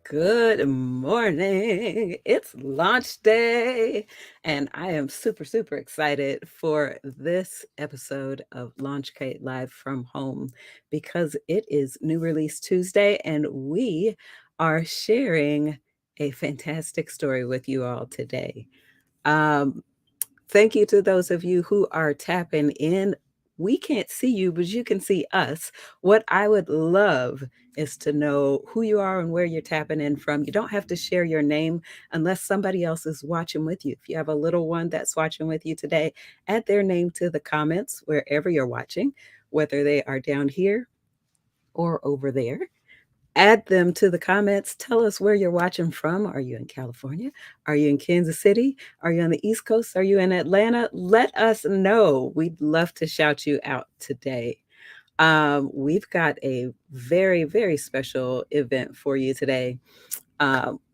Good morning. It's launch day, and I am super, super excited for this episode of LaunchCrate Live from Home because it is New Release Tuesday, and we are sharing a fantastic story with you all today. Um, Thank you to those of you who are tapping in. We can't see you, but you can see us. What I would love is to know who you are and where you're tapping in from. You don't have to share your name unless somebody else is watching with you. If you have a little one that's watching with you today, add their name to the comments wherever you're watching, whether they are down here or over there. Add them to the comments. Tell us where you're watching from. Are you in California? Are you in Kansas City? Are you on the East Coast? Are you in Atlanta? Let us know. We'd love to shout you out today. We've got a very, very special event for you today.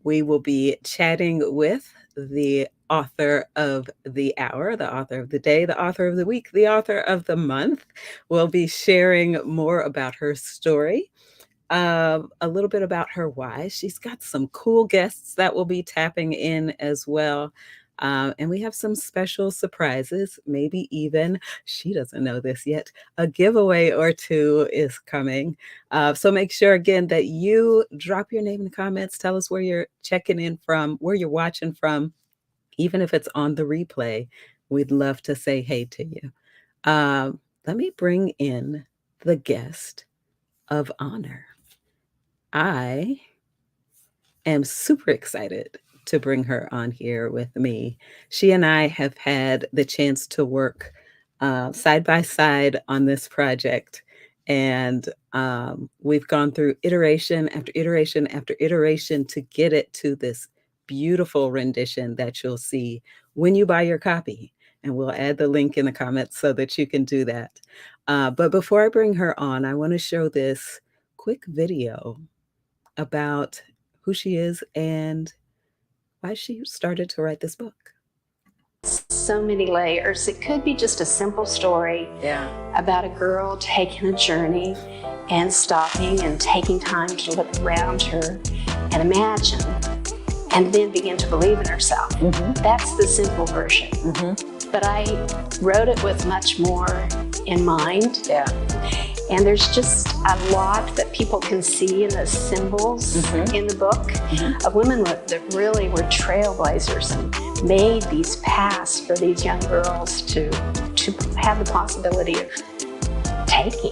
We will be chatting with the author of the hour, the author of the day, the author of the week, the author of the month. We'll be sharing more about her story, a little bit about her why. She's got some cool guests that will be tapping in as well. And we have some special surprises, maybe even, she doesn't know this yet, a giveaway or two is coming. So make sure again that you drop your name in the comments. Tell us where you're checking in from, where you're watching from, even if it's on the replay. We'd love to say hey to you. Let me bring in the guest of honor. I am super excited to bring her on here with me. She and I have had the chance to work side by side on this project, and we've gone through iteration after iteration after iteration to get it to this beautiful rendition that you'll see when you buy your copy. And we'll add the link in the comments so that you can do that. But before I bring her on, I want to show this quick video about who she is and why she started to write this book. So many layers. It could be just a simple story about a girl taking a journey and stopping and taking time to look around her and imagine and then begin to believe in herself. That's the simple version. But I wrote it with much more in mind. And there's just a lot that people can see in the symbols in the book of women that really were trailblazers and made these paths for these young girls to have the possibility of taking.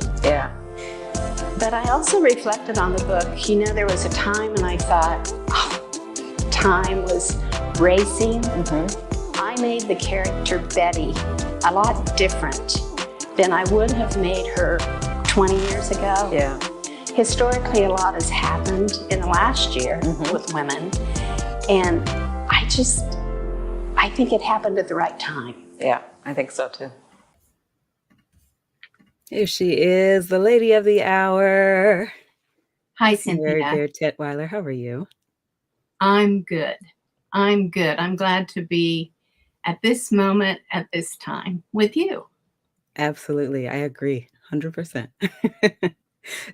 But I also reflected on the book. You know, there was a time when I thought, time was racing. I made the character Betty a lot different than I would have made her 20 years ago. Historically, a lot has happened in the last year with women, and I think it happened at the right time. I think so too. Here she is, the lady of the hour. Hi, Cynthia. Baird Tetwiler, how are you? I'm good. I'm glad to be at this moment, at this time with you. Absolutely. I agree. 100%.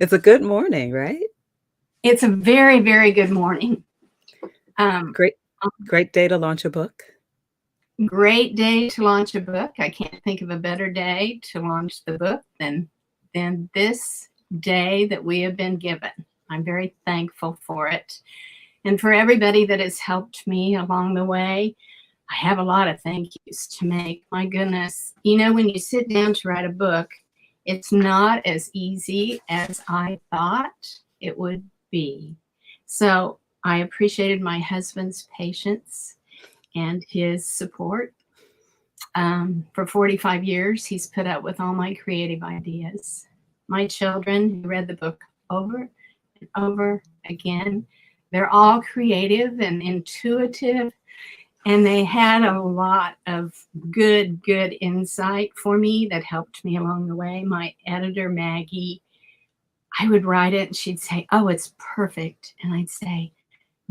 It's a good morning, right? It's a very, very good morning. Great day to launch a book. Great day to launch a book. I can't think of a better day to launch the book than this day that we have been given. I'm very thankful for it. And for everybody that has helped me along the way. I have a lot of thank yous to make. My goodness. You know, when you sit down to write a book, it's not as easy as I thought it would be. So I appreciated my husband's patience and his support. For 45 years, he's put up with all my creative ideas. My children who read the book over and over again, they're all creative and intuitive. And they had a lot of good insight for me that helped me along the way. My editor, Maggie, I would write it and she'd say, oh, it's perfect. And I'd say,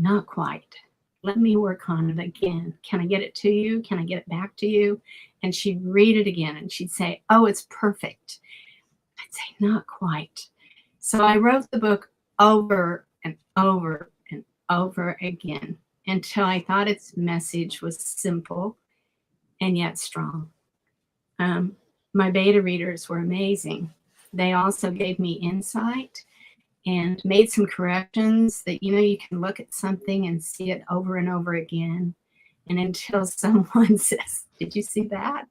not quite. Let me work on it again. Can I get it to you? Can I get it back to you? And she'd read it again and she'd say, oh, it's perfect. I'd say, not quite. So I wrote the book over and over and over again until I thought its message was simple and yet strong. My beta readers were amazing. They also gave me insight and made some corrections that, you can look at something and see it over and over again. And until someone says, "Did you see that?"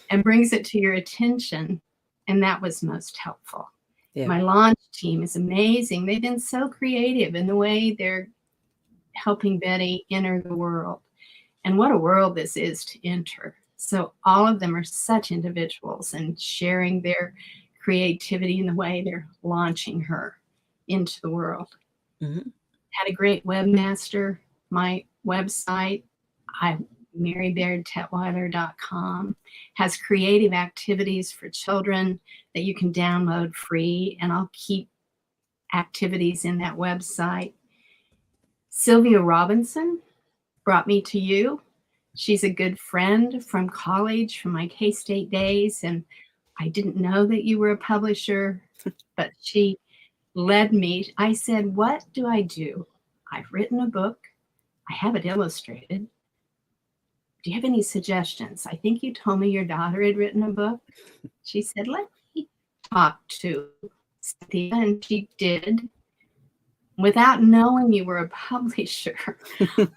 and brings it to your attention. And that was most helpful. Yeah. My launch team is amazing. They've been so creative in the way they're helping Betty enter the world. And what a world this is to enter. So all of them are such individuals and sharing their creativity in the way they're launching her into the world. Mm-hmm. Had a great webmaster. My website, MaryBairdTetwiler.com, has creative activities for children that you can download free, and I'll keep activities in that website. Sylvia Robinson brought me to you. She's a good friend from college, from my K-State days, and I didn't know that you were a publisher, but she led me. I said, "What do I do? I've written a book. I have it illustrated. Do you have any suggestions? I think you told me your daughter had written a book." She said, "Let me talk to Cynthia," and she did. Without knowing you were a publisher,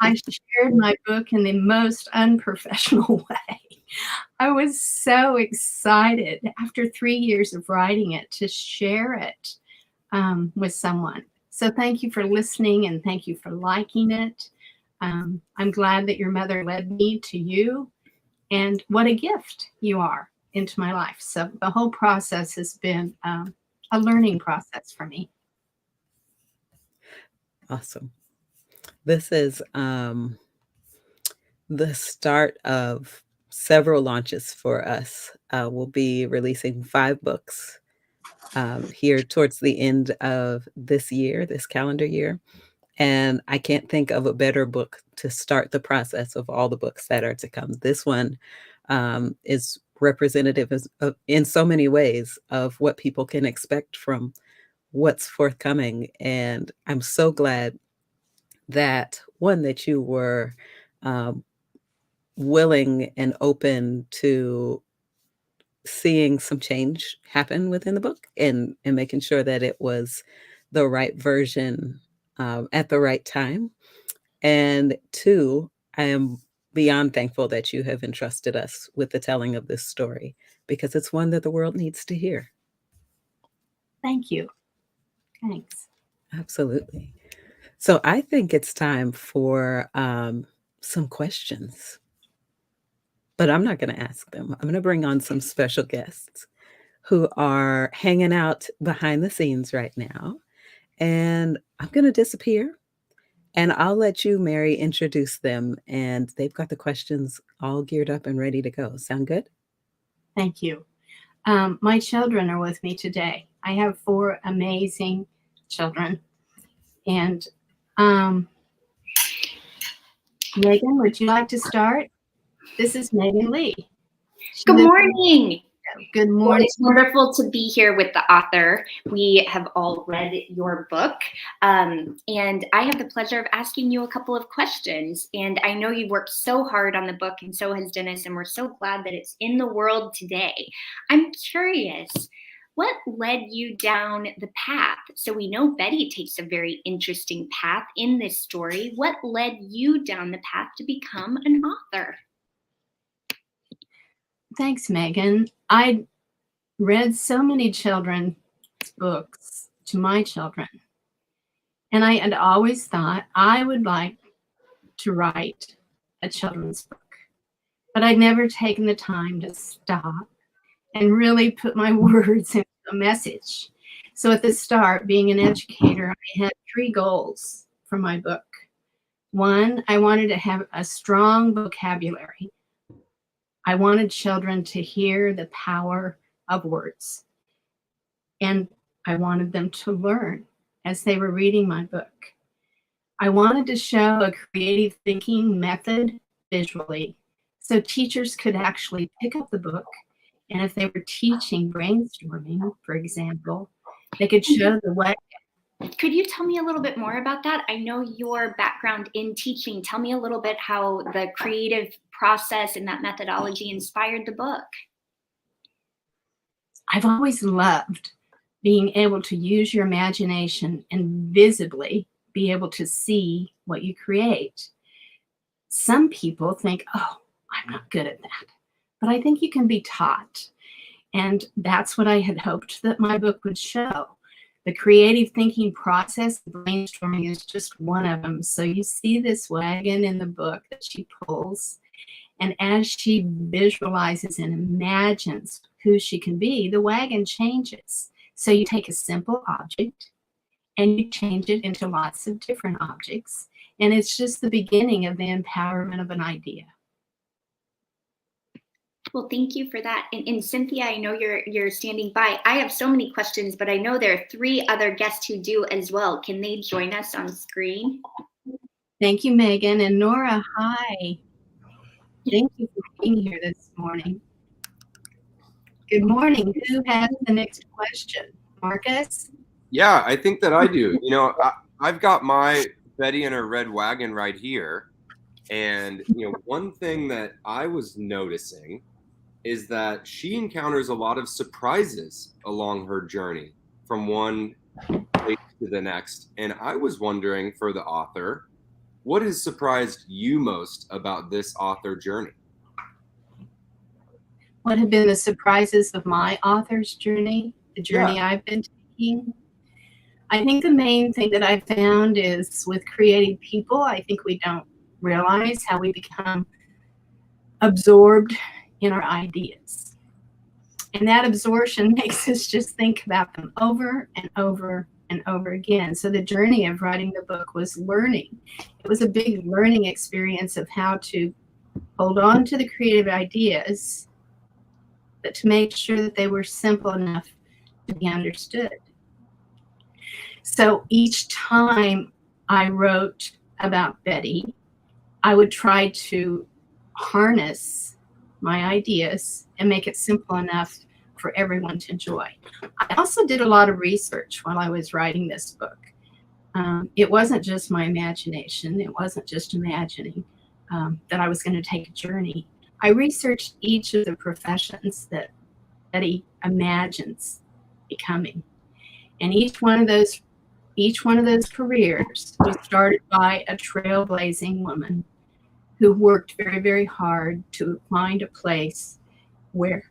I shared my book in the most unprofessional way. I was so excited after 3 years of writing it to share it with someone. So thank you for listening, and thank you for liking it. I'm glad that your mother led me to you, and what a gift you are into my life. So the whole process has been a learning process for me. Awesome. This is the start of several launches for us. We'll be releasing 5 books here towards the end of this year, this calendar year. And I can't think of a better book to start the process of all the books that are to come. This one is representative in so many ways of what people can expect from what's forthcoming. And I'm so glad that, one, that you were willing and open to seeing some change happen within the book and making sure that it was the right version at the right time. And 2, I am beyond thankful that you have entrusted us with the telling of this story, because it's one that the world needs to hear. Thank you. Thanks. Absolutely. So I think it's time for some questions, but I'm not going to ask them. I'm going to bring on some special guests who are hanging out behind the scenes right now, and I'm going to disappear, and I'll let you, Mary, introduce them, and they've got the questions all geared up and ready to go. Sound good? Thank you. My children are with me today. I have 4 amazing children. And Megan, would you like to start? This is Megan Lee. Good morning. Good morning. Well, it's wonderful to be here with the author. We have all read your book, and I have the pleasure of asking you a couple of questions. And I know you've worked so hard on the book, and so has Dennis, and we're so glad that it's in the world today. I'm curious, what led you down the path? So we know Betty takes a very interesting path in this story. What led you down the path to become an author? Thanks, Megan. I read so many children's books to my children, and I had always thought I would like to write a children's book, but I'd never taken the time to stop and really put my words into a message. So at the start, being an educator, I had 3 goals for my book. 1, I wanted to have a strong vocabulary. I wanted children to hear the power of words, and I wanted them to learn as they were reading my book. I wanted to show a creative thinking method visually so teachers could actually pick up the book, and if they were teaching brainstorming, for example, they could show the way Could you tell me a little bit more about that? I know your background in teaching. Tell me a little bit how the creative process and that methodology inspired the book. I've always loved being able to use your imagination and visibly be able to see what you create. Some people think, oh, I'm not good at that. But I think you can be taught. And that's what I had hoped that my book would show. The creative thinking process, brainstorming is just one of them. So you see this wagon in the book that she pulls. And as she visualizes and imagines who she can be, the wagon changes. So you take a simple object and you change it into lots of different objects. And it's just the beginning of the empowerment of an idea. Well, thank you for that. And Cynthia, I know you're standing by. I have so many questions, but I know there are 3 other guests who do as well. Can they join us on screen? Thank you, Megan. And Nora, hi. Thank you for being here this morning. Good morning. Who has the next question? Marcus? Yeah, I think that I do. You know, I've got my Betty and her red wagon right here. And, you know, one thing that I was noticing is that she encounters a lot of surprises along her journey from one place to the next. And I was wondering, for the author, what has surprised you most about this author journey? What have been the surprises of my author's journey, the journey I've been taking? I think the main thing that I found is with creative people, I think we don't realize how we become absorbed in our ideas. And that absorption makes us just think about them over and over and over again. So the journey of writing the book was learning. It was a big learning experience of how to hold on to the creative ideas, but to make sure that they were simple enough to be understood. So each time I wrote about Betty, I would try to harness my ideas and make it simple enough for everyone to enjoy. I also did a lot of research while I was writing this book. It wasn't just my imagination. It wasn't just imagining that I was going to take a journey. I researched each of the professions that Betty imagines becoming. And each one of those careers was started by a trailblazing woman who worked very, very hard to find a place where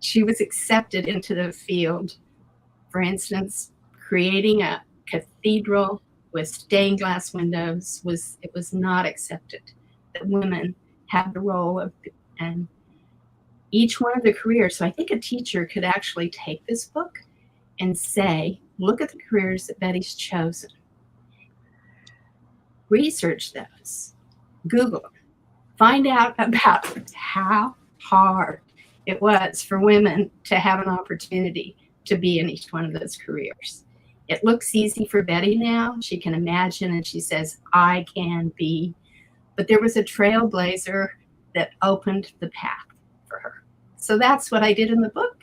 she was accepted into the field. For instance, creating a cathedral with stained glass windows was not accepted. That women had the role of, and each one of the careers. So I think a teacher could actually take this book and say, look at the careers that Betty's chosen. Research those. Google them. Find out about how hard it was for women to have an opportunity to be in each one of those careers. It looks easy for Betty now. She can imagine and she says, I can be. But there was a trailblazer that opened the path for her. So that's what I did in the book.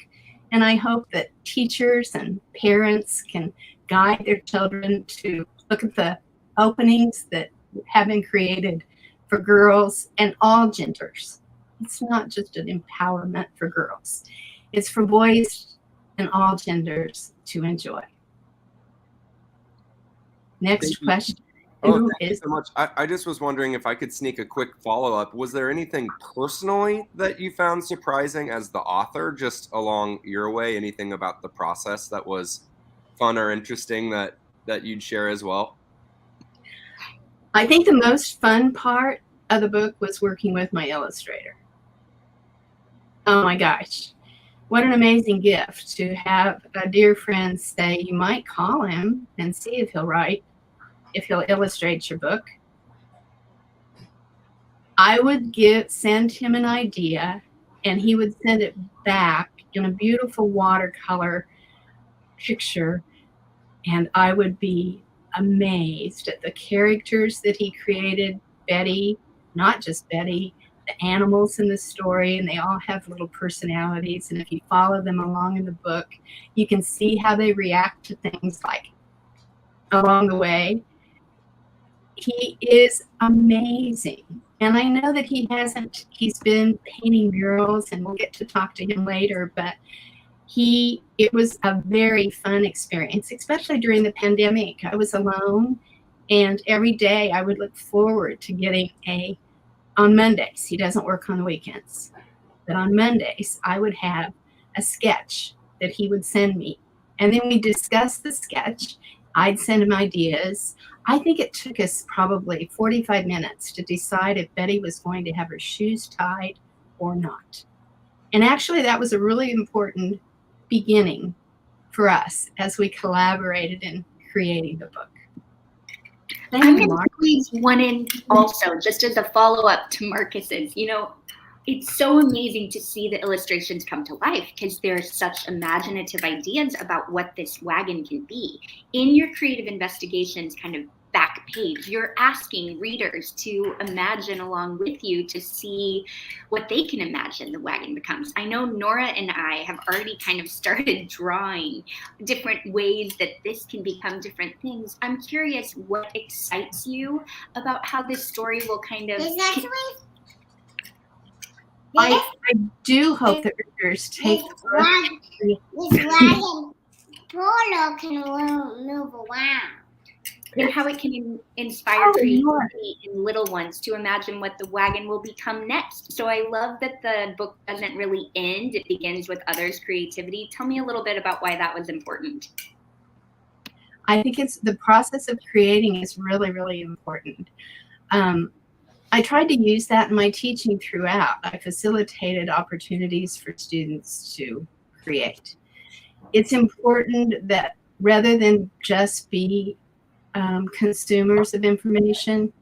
And I hope that teachers and parents can guide their children to look at the openings that have been created for girls and all genders. It's not just an empowerment for girls. It's for boys and all genders to enjoy. Next question. Oh, thank you so much. I just was wondering if I could sneak a quick follow-up. Was there anything personally that you found surprising as the author, just along your way? Anything about the process that was fun or interesting that you'd share as well? I think the most fun part of the book was working with my illustrator. Oh my gosh, what an amazing gift to have a dear friend say, you might call him and see if he'll illustrate your book. I would send him an idea and he would send it back in a beautiful watercolor picture, and I would be amazed at the characters that he created. Betty, not just Betty, the animals in the story, and they all have little personalities, and if you follow them along in the book, you can see how they react to things like along the way. He is amazing. And I know that he's been painting murals, and we'll get to talk to him later, but it was a very fun experience, especially during the pandemic. I was alone, and every day I would look forward to getting on Mondays. He doesn't work on the weekends, but on Mondays I would have a sketch that he would send me. And then we discussed the sketch. I'd send him ideas. I think it took us probably 45 minutes to decide if Betty was going to have her shoes tied or not. And actually, that was a really important beginning for us as we collaborated in creating the book. I'm going to squeeze one in also, just as a follow-up to Marcus's. It's so amazing to see the illustrations come to life because there's such imaginative ideas about what this wagon can be. In your creative investigations kind of back page, you're asking readers to imagine along with you to see what they can imagine the wagon becomes. I know Nora and I have already kind of started drawing different ways that this can become different things. I'm curious what excites you about how this story will kind of... I do hope that readers take this wagon polo can move around. And how it can inspire creativity in little ones to imagine what the wagon will become next. So I love that the book doesn't really end. It begins with others' creativity. Tell me a little bit about why that was important. I think it's the process of creating is really, really important. I tried to use that in my teaching throughout. I facilitated opportunities for students to create. It's important that rather than just be consumers of information,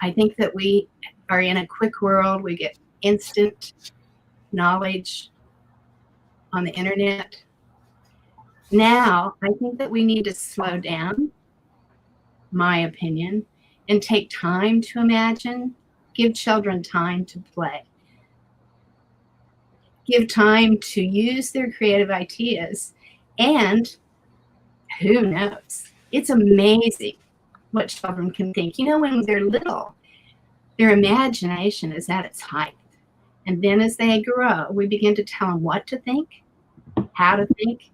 I think that we are in a quick world. We get instant knowledge on the internet. Now, I think that we need to slow down, my opinion, and take time to imagine, give children time to play, give time to use their creative ideas, and who knows? It's amazing what children can think. When they're little, their imagination is at its height. And then as they grow, we begin to tell them what to think, how to think,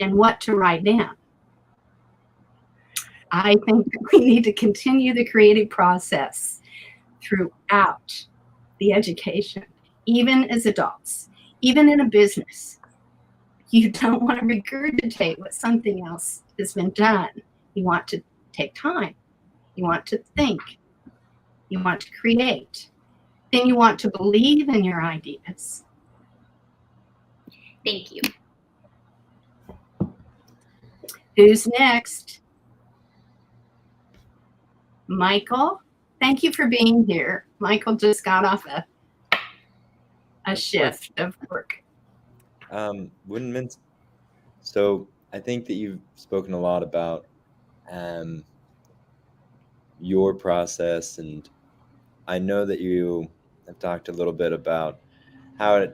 and what to write down. I think we need to continue the creative process throughout the education, even as adults, even in a business. You don't want to regurgitate what something else has been done. You want to take time. You want to think. You want to create. Then you want to believe in your ideas. Thank you. Who's next? Michael, thank you for being here. Michael just got off a shift of work. So I think that you've spoken a lot about your process, and I know that you have talked a little bit about how you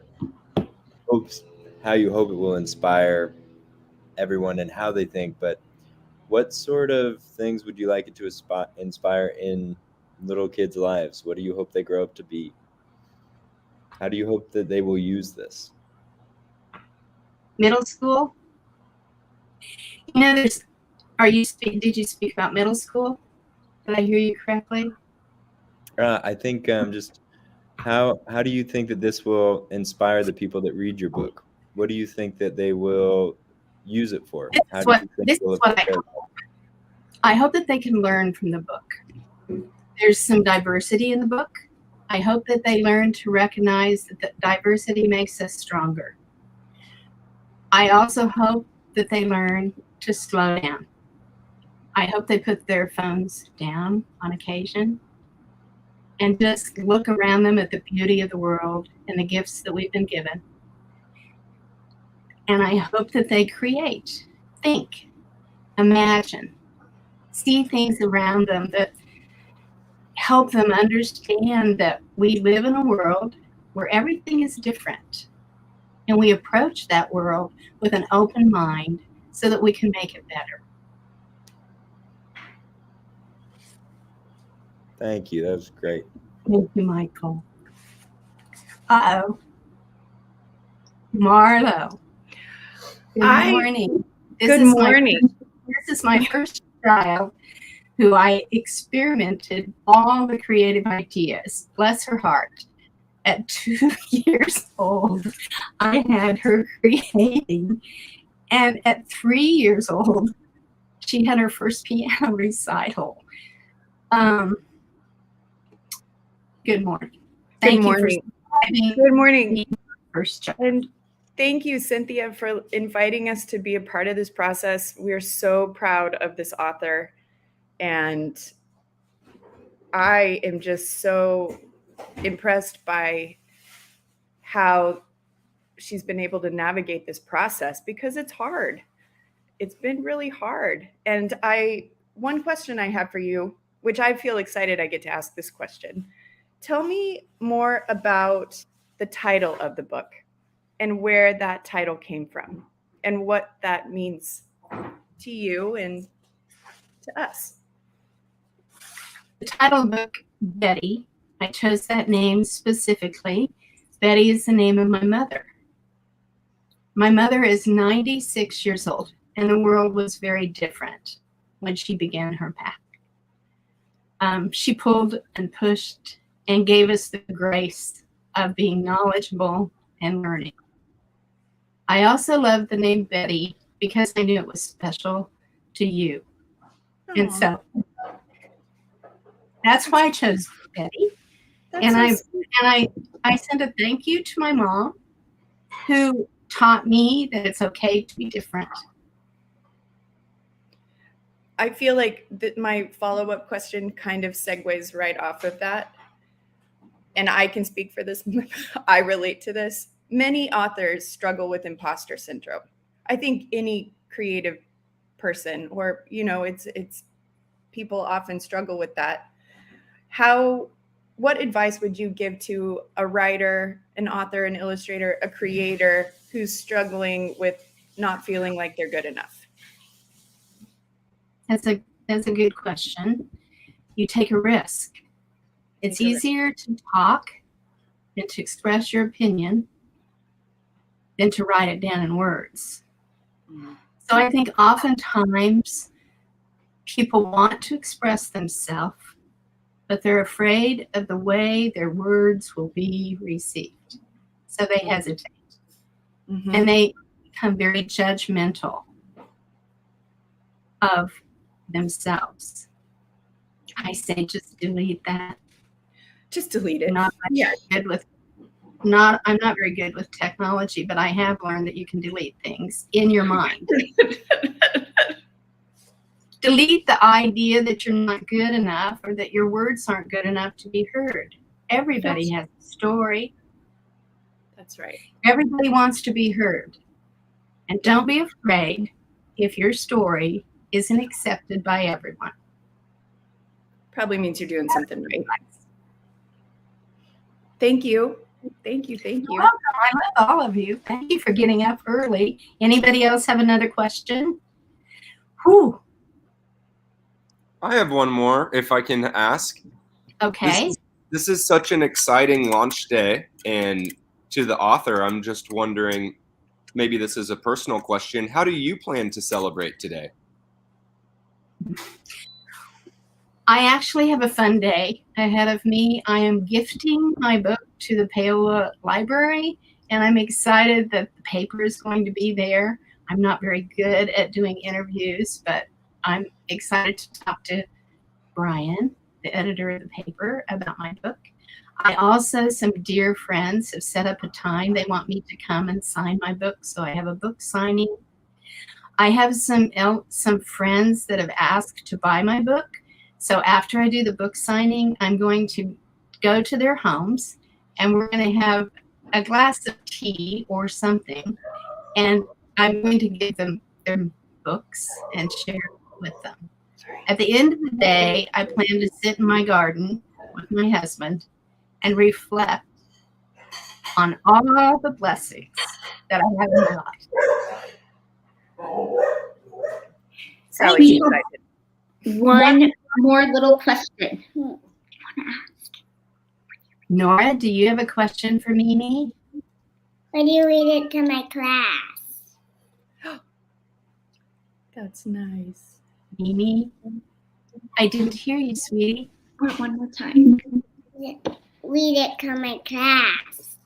hope it will inspire everyone and how they think, but what sort of things would you like it to inspire in little kids' lives? What do you hope they grow up to be? How do you hope that they will use this? Middle school? Did you speak about middle school? Did I hear you correctly? I think just how do you think that this will inspire the people that read your book? What do you think that they will use it for? I hope that they can learn from the book. There's some diversity in the book. I hope that they learn to recognize that diversity makes us stronger. I also hope that they learn to slow down. I hope they put their phones down on occasion and just look around them at the beauty of the world and the gifts that we've been given. And I hope that they create, think, imagine, see things around them that help them understand that we live in a world where everything is different. And we approach that world with an open mind so that we can make it better. Thank you. That was great. Thank you, Michael. Uh-oh. Marlo. Good morning. Good morning. This is my first child who I experimented all the creative ideas. Bless her heart. At 2 years old, I had her creating. And at 3 years old, she had her first piano recital. Good morning. Good morning. Good morning. First child. And thank you, Cynthia, for inviting us to be a part of this process. We are so proud of this author. And I am just so impressed by how she's been able to navigate this process, because it's hard. It's been really hard. And one question I have for you, which I feel excited I get to ask this question. Tell me more about the title of the book and where that title came from and what that means to you and to us. The title of the book, Betty, I chose that name specifically. Betty is the name of my mother. My mother is 96 years old, and the world was very different when she began her path. She pulled and pushed and gave us the grace of being knowledgeable and learning. I also love the name Betty because I knew it was special to you. Aww. And so that's why I chose Betty. And I sent a thank you to my mom, who taught me that it's okay to be different. I feel like my follow-up question kind of segues right off of that. And I can speak for this. I relate to this. Many authors struggle with imposter syndrome. I think any creative person, or, it's people often struggle with that. What advice would you give to a writer, an author, an illustrator, a creator who's struggling with not feeling like they're good enough? That's a good question. You take a risk. It's easier to talk and to express your opinion than to write it down in words. So I think oftentimes people want to express themselves, but they're afraid of the way their words will be received. So they hesitate. Mm-hmm. And they become very judgmental of themselves. I say just delete that. Just delete it. I'm not very good with technology, but I have learned that you can delete things in your mind. Delete the idea that you're not good enough or that your words aren't good enough to be heard. Everybody has a story. That's right. Everybody wants to be heard. And don't be afraid if your story isn't accepted by everyone. Probably means you're doing something right. Thank you. Thank you. You're welcome. I love all of you. Thank you for getting up early. Anybody else have another question? Whew. I have one more, if I can ask. Okay. This is such an exciting launch day, and to the author, I'm just wondering, maybe this is a personal question, how do you plan to celebrate today? I actually have a fun day ahead of me. I am gifting my book to the Paola Library, and I'm excited that the paper is going to be there. I'm not very good at doing interviews, but I'm excited to talk to Brian, the editor of the paper, about my book. I also, some dear friends have set up a time. They want me to come and sign my book, so I have a book signing. I have some friends that have asked to buy my book. So after I do the book signing, I'm going to go to their homes, and we're going to have a glass of tea or something, and I'm going to give them their books and share with them. At the end of the day, I plan to sit in my garden with my husband and reflect on all the blessings that I have in my life. Sally's excited. One more little question. want to ask? Nora, do you have a question for Mimi? Would you read it to my class? That's nice. Mimi? I didn't hear you, sweetie. One more time. Read it to my class.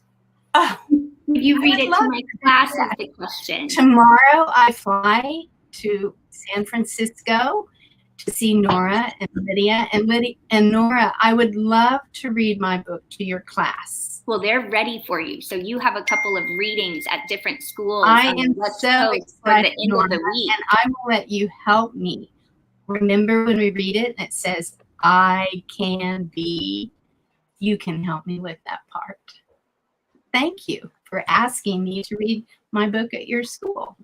Oh, Would you read it to love my class is the question. tomorrow I fly to San Francisco to see Nora and Lydia. And Nora, I would love to read my book to your class. Well, they're ready for you. So you have a couple of readings at different schools. I on the am West so Coast for excited, the end Nora, of the week. and I will let you help me. Remember when we read it and it says, I can be, you can help me with that part. Thank you for asking me to read my book at your school.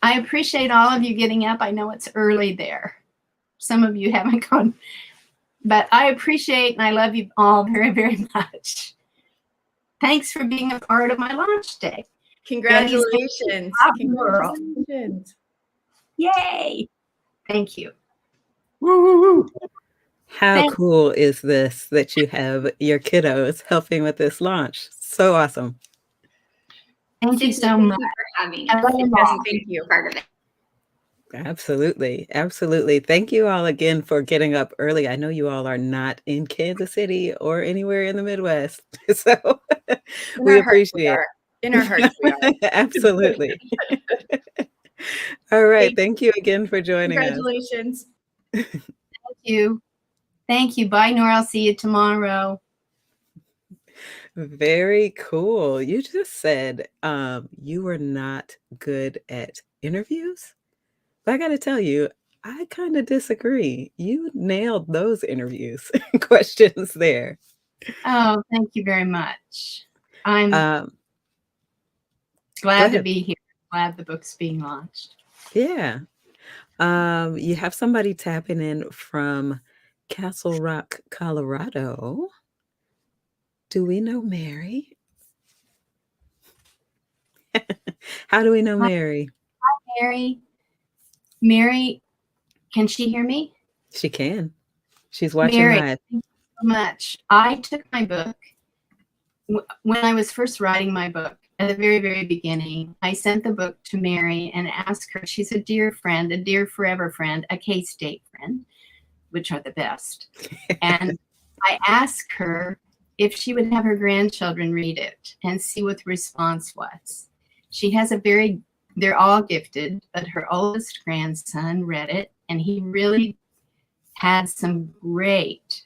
I appreciate all of you getting up. I know it's early there. Some of you haven't gone, but I appreciate and I love you all very, very much. Thanks for being a part of my launch day. Congratulations. Congratulations. Yay. Thank you. Woo, woo, woo. How cool is this that you have your kiddos helping with this launch? So awesome. Thank you so Thank much. you for having I us. love you Yes, all. thank you. Part of it. Absolutely. Absolutely. Thank you all again for getting up early. I know you all are not in Kansas City or anywhere in the Midwest. So we appreciate it. In our hearts, we are. Absolutely. All right. Thank you again for joining us. Congratulations. Thank you. Thank you. Bye, Nora. I'll see you tomorrow. Very cool. You just said you were not good at interviews. But I got to tell you, I kind of disagree. You nailed those interviews questions there. Oh, thank you very much. I'm glad to be here. Glad the book's being launched. Yeah. You have somebody tapping in from Castle Rock, Colorado. Do we know Mary? How do we know Mary? Hi, Mary. Mary, can she hear me? She can. She's watching Mary, live. thank you so much. I took my book when I was first writing my book. At the very, very beginning, I sent the book to Mary and asked her. She's a dear friend, a dear forever friend, a K-State friend, which are the best. And I asked her if she would have her grandchildren read it and see what the response was. She has they're all gifted, but her oldest grandson read it and he really had some great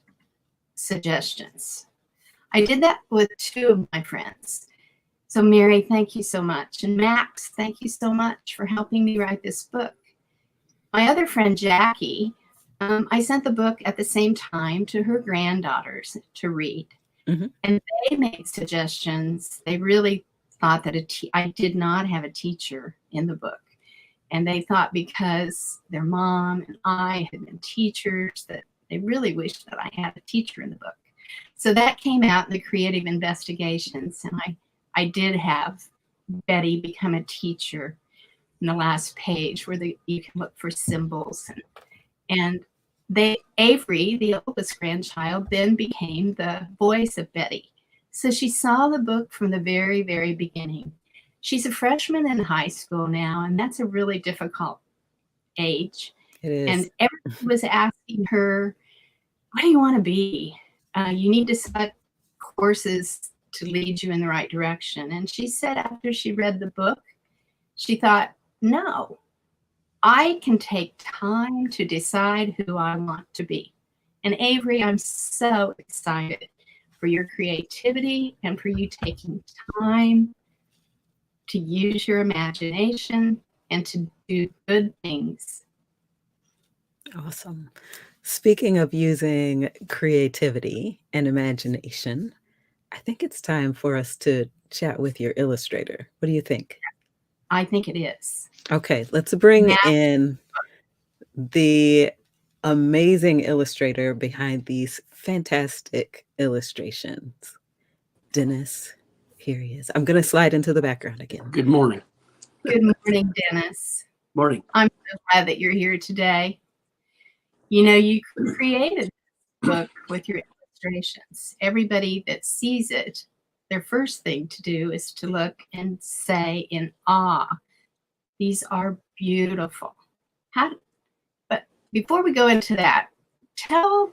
suggestions. I did that with two of my friends. So Mary, thank you so much. And Max, thank you so much for helping me write this book. My other friend, Jackie, I sent the book at the same time to her granddaughters to read. Mm-hmm. And they made suggestions. They really thought that I did not have a teacher in the book. And they thought because their mom and I had been teachers that they really wished that I had a teacher in the book. So that came out in the creative investigations. And I did have Betty become a teacher in the last page where you can look for symbols. And Avery, the oldest grandchild, then became the voice of Betty. So she saw the book from the very, very beginning. She's a freshman in high school now, and that's a really difficult age. It is. And everybody was asking her, what do you want to be? You need to select courses to lead you in the right direction. And she said after she read the book, she thought, no, I can take time to decide who I want to be. And Avery, I'm so excited for your creativity and for you taking time to use your imagination and to do good things. Awesome. Speaking of using creativity and imagination, I think it's time for us to chat with your illustrator. What do you think? I think it is. Okay, let's bring in the amazing illustrator behind these fantastic illustrations. Dennis, here he is. I'm going to slide into the background again. Good morning. Good morning, Dennis. Morning. I'm so glad that you're here today. You know, you created this book with your illustrations. Everybody that sees it, their first thing to do is to look and say in awe, these are beautiful. But before we go into that, tell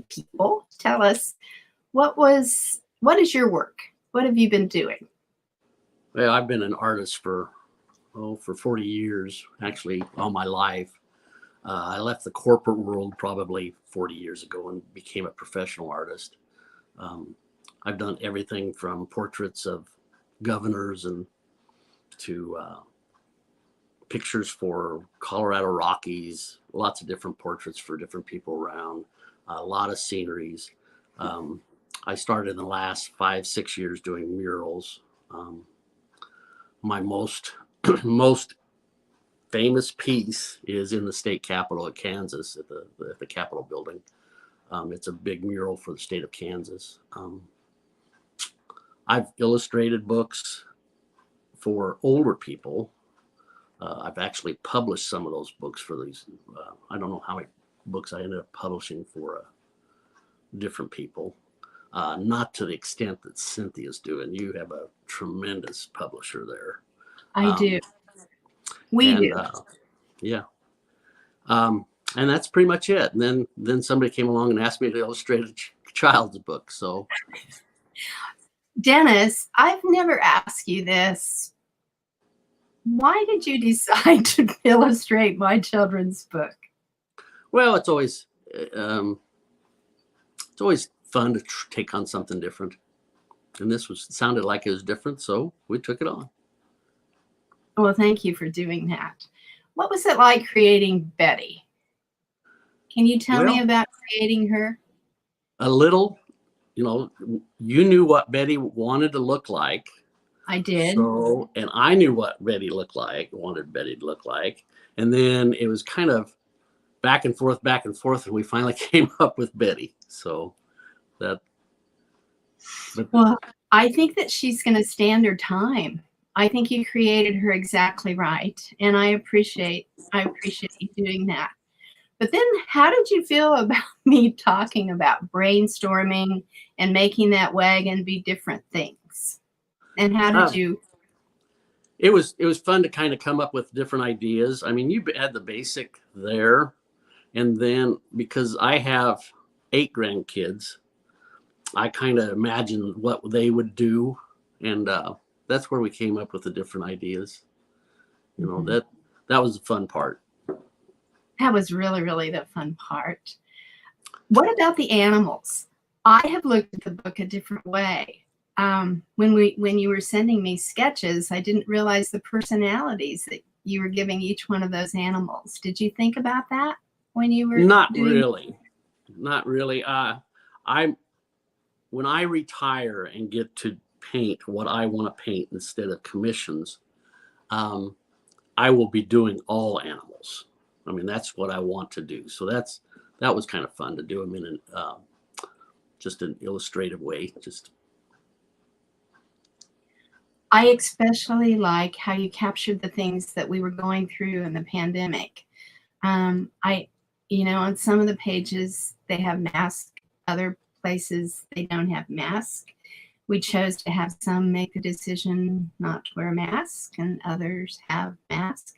people, tell us what is your work? What have you been doing? Well, I've been an artist for 40 years, actually all my life. I left the corporate world probably 40 years ago and became a professional artist. I've done everything from portraits of governors and to pictures for Colorado Rockies, lots of different portraits for different people around, a lot of sceneries. I started in the last 5-6 years doing murals. My most famous piece is in the state capitol at Kansas at the Capitol building. It's a big mural for the state of Kansas. I've illustrated books for older people. I've actually published some of those books for these. I don't know how many books I ended up publishing for different people. Not to the extent that Cynthia's doing. You have a tremendous publisher there. I do. We do. Yeah. And that's pretty much it. And then somebody came along and asked me to illustrate a child's book. So, Dennis, I've never asked you this. Why did you decide to illustrate my children's book? Well, it's always fun to take on something different. And this sounded like it was different, so we took it on. Well, thank you for doing that. What was it like creating Betty? Can you tell me about creating her? A little. You knew what Betty wanted to look like. I did. So, and I knew what wanted Betty to look like. And then it was kind of back and forth, and we finally came up with Betty. So well, I think that she's going to stand her time. I think you created her exactly right. And I appreciate you doing that. But then how did you feel about me talking about brainstorming and making that wagon be different things? And how did you? It was fun to kind of come up with different ideas. I mean, you had the basic there. And then because I have 8 grandkids, I kind of imagined what they would do. And that's where we came up with the different ideas. That was the fun part. That was really, really the fun part. What about the animals? I have looked at the book a different way. When you were sending me sketches, I didn't realize the personalities that you were giving each one of those animals. Did you think about that when you were Not really. When I retire and get to paint what I want to paint instead of commissions, I will be doing all animals. I mean, that's what I want to do. So that was kind of fun to do them in just an illustrative way. I especially like how you captured the things that we were going through in the pandemic. On some of the pages, they have masks. Other places, they don't have masks. We chose to have some make the decision not to wear a mask and others have masks.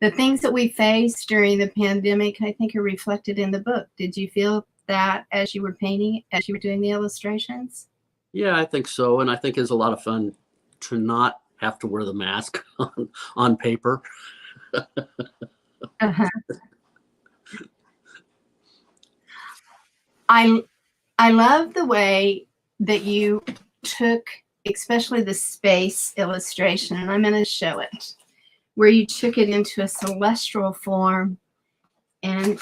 The things that we faced during the pandemic, I think, are reflected in the book. Did you feel that as you were painting, as you were doing the illustrations? Yeah, I think so. And I think it's a lot of fun to not have to wear the mask on paper. Uh-huh. I love the way that you took, especially the space illustration, and I'm going to show it, where you took it into a celestial form. And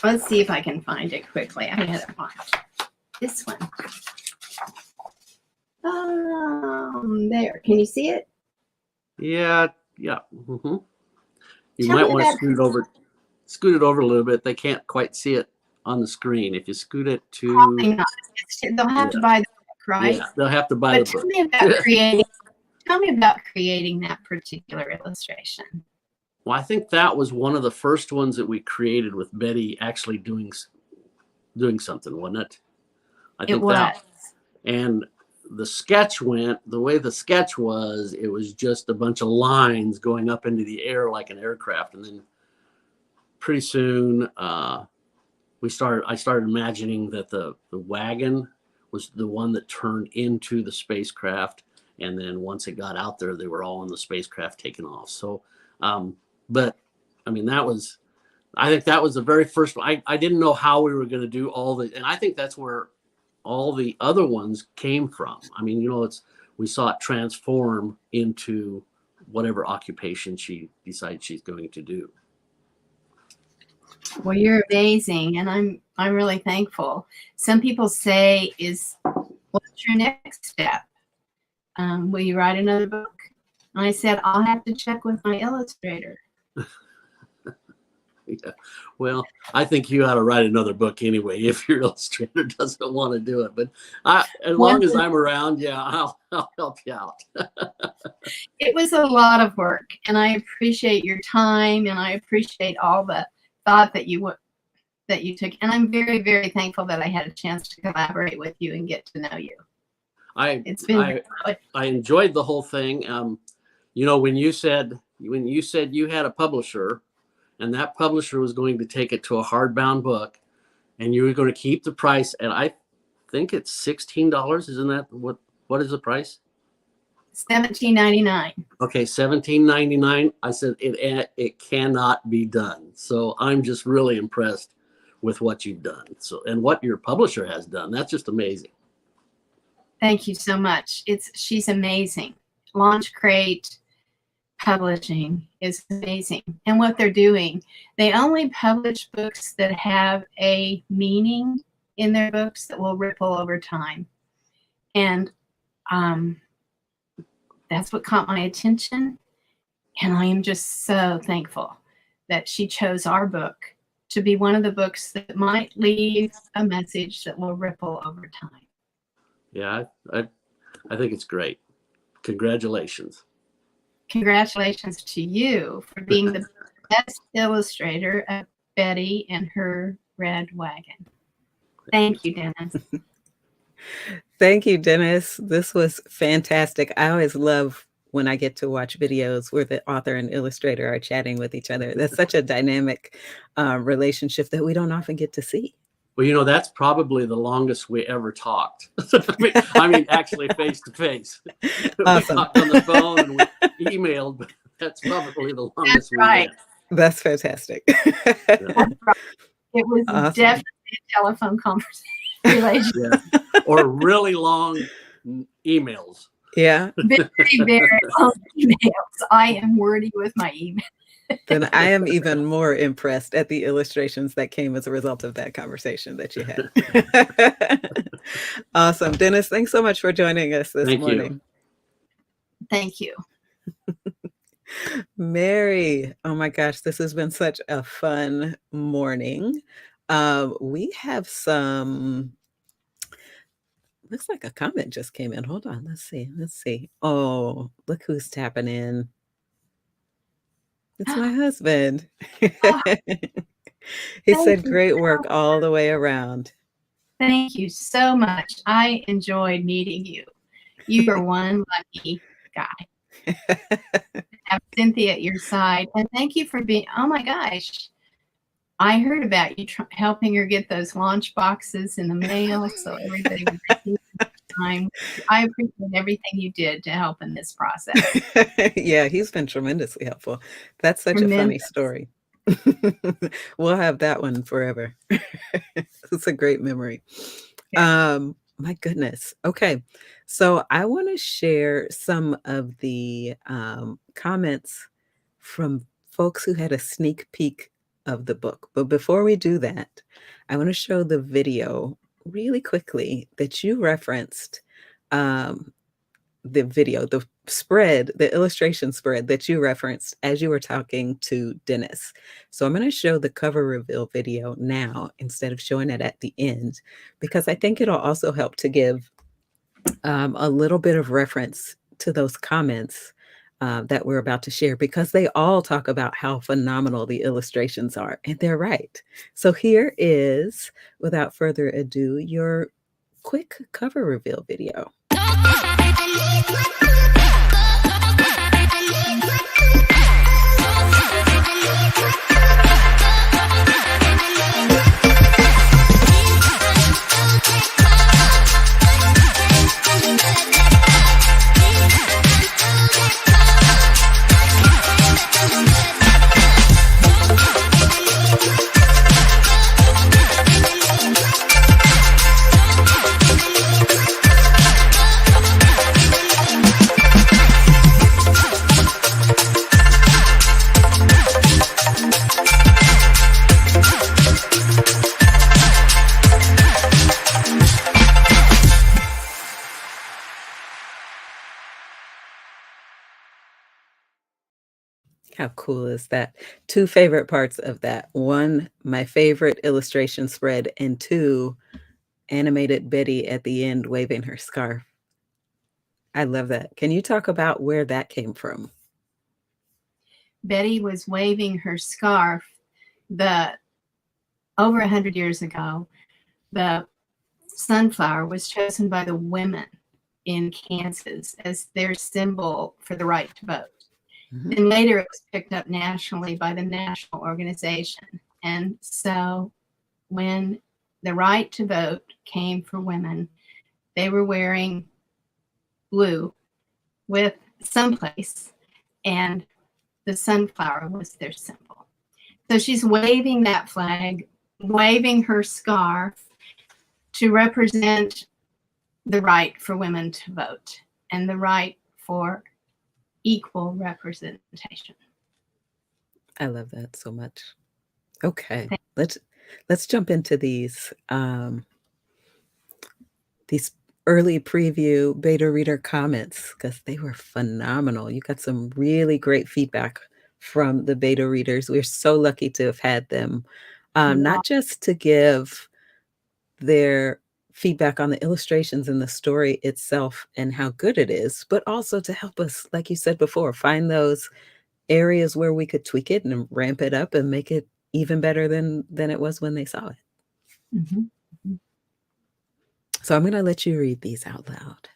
let's see if I can find it quickly. I had it marked. This one. There. Can you see it? Yeah. Mm-hmm. You Tell might me want to about scoot it over a little bit. They can't quite see it on the screen. If you scoot it to, Probably not. They'll have to buy the book, right? Yeah, they'll have to buy But the tell book. me about Tell me about creating that particular illustration. Well, I think that was one of the first ones that we created with Betty actually doing something, wasn't it? I think it was. that. And the sketch the way the sketch was, it was just a bunch of lines going up into the air like an aircraft. And then pretty soon I started imagining that the wagon was the one that turned into the spacecraft. And then once it got out there, they were all in the spacecraft taking off. So, but I mean, I think that was the very first one. I didn't know how we were going to do and I think that's where all the other ones came from. I mean, you know, we saw it transform into whatever occupation she decides she's going to do. Well, you're amazing, and I'm really thankful. Some people say, what's your next step? Will you write another book? And I said, I'll have to check with my illustrator. Yeah. Well, I think you ought to write another book anyway if your illustrator doesn't want to do it. But as long as I'm around, yeah, I'll help you out. It was a lot of work, and I appreciate your time, and I appreciate all the thought that you took. And I'm very, very thankful that I had a chance to collaborate with you and get to know you. I enjoyed the whole thing. You know, when you said you had a publisher, and that publisher was going to take it to a hardbound book, and you were going to keep the price, and I think it's $16. Isn't that what is the price? $17.99. Okay, $17.99. I said it cannot be done. So I'm just really impressed with what you've done. So, and what your publisher has done. That's just amazing. Thank you so much. She's amazing. LaunchCrate Publishing is amazing. And what they're doing, they only publish books that have a meaning in their books that will ripple over time. And that's what caught my attention. And I am just so thankful that she chose our book to be one of the books that might leave a message that will ripple over time. Yeah, I think it's great. Congratulations. Congratulations to you for being the best illustrator of Betty and her red wagon. Thank you, Dennis. Thank you, Dennis. This was fantastic. I always love when I get to watch videos where the author and illustrator are chatting with each other. That's such a dynamic relationship that we don't often get to see. Well, you know, that's probably the longest we ever talked. I mean, actually face to face. Awesome. We talked on the phone and we emailed, but that's probably the longest we right. had. That's fantastic. That's right. It was definitely a telephone conversation. Yeah. Or really long emails. Yeah. Very, very long emails. I am wordy with my email. Then I am even more impressed at the illustrations that came as a result of that conversation that you had. Awesome. Dennis, thanks so much for joining us this morning. Thank you. Mary, oh my gosh, this has been such a fun morning. We have looks like a comment just came in. Hold on, let's see. Oh, look who's tapping in. It's my husband. He said, great work all the way around. Thank you so much. I enjoyed meeting you. You are one lucky guy. Have Cynthia at your side. And thank you for being, oh my gosh. I heard about you helping her get those launch boxes in the mail so everybody would receive it time. I appreciate everything you did to help in this process. Yeah, he's been tremendously helpful. That's such a funny story. We'll have that one forever. It's a great memory. My goodness. Okay. So I want to share some of the comments from folks who had a sneak peek of the book. But before we do that, I want to show the video really quickly that you referenced, the video, the spread, the illustration spread that you referenced as you were talking to Dennis. So I'm going to show the cover reveal video now instead of showing it at the end, because I think it'll also help to give a little bit of reference to those comments that we're about to share, because they all talk about how phenomenal the illustrations are, and they're right. So here is, without further ado, your quick cover reveal video. How cool is that? Two favorite parts of that. One, my favorite illustration spread, and two, animated Betty at the end waving her scarf. I love that. Can you talk about where that came from? Betty was waving her scarf. Over 100 years ago, the sunflower was chosen by the women in Kansas as their symbol for the right to vote. And later it was picked up nationally by the national organization. And so when the right to vote came for women, they were wearing blue with someplace, and the sunflower was their symbol. So she's waving that flag, waving her scarf to represent the right for women to vote and the right for equal representation. I love that so much. Okay, let's jump into these early preview beta reader comments, because they were phenomenal. You got some really great feedback from the beta readers. We're so lucky to have had them, not just to give their feedback on the illustrations and the story itself and how good it is, but also to help us, like you said before, find those areas where we could tweak it and ramp it up and make it even better than it was when they saw it. So I'm going to let you read these out loud.